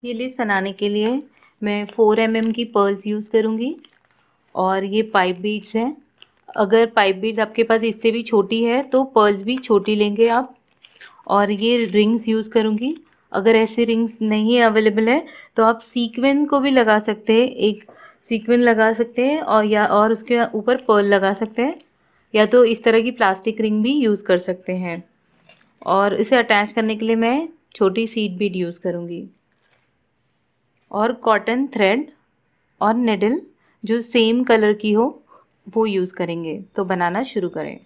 ये लेस बनाने के लिए मैं 4 mm की पर्ल्स यूज़ करूँगी और ये पाइप बीड्स हैं। अगर पाइप बीड्स आपके पास इससे भी छोटी है तो पर्ल्स भी छोटी लेंगे आप। और ये रिंग्स यूज़ करूँगी। अगर ऐसे रिंग्स नहीं अवेलेबल है तो आप सीक्वेंस को भी लगा सकते हैं, एक सीक्वेंस लगा सकते हैं और उसके ऊपर पर्ल लगा सकते हैं, या तो इस तरह की प्लास्टिक रिंग भी यूज़ कर सकते हैं। और इसे अटैच करने के लिए मैं छोटी सीड बीड यूज़ करूँगी और कॉटन थ्रेड और निडल जो सेम कलर की हो वो यूज़ करेंगे। तो बनाना शुरू करें।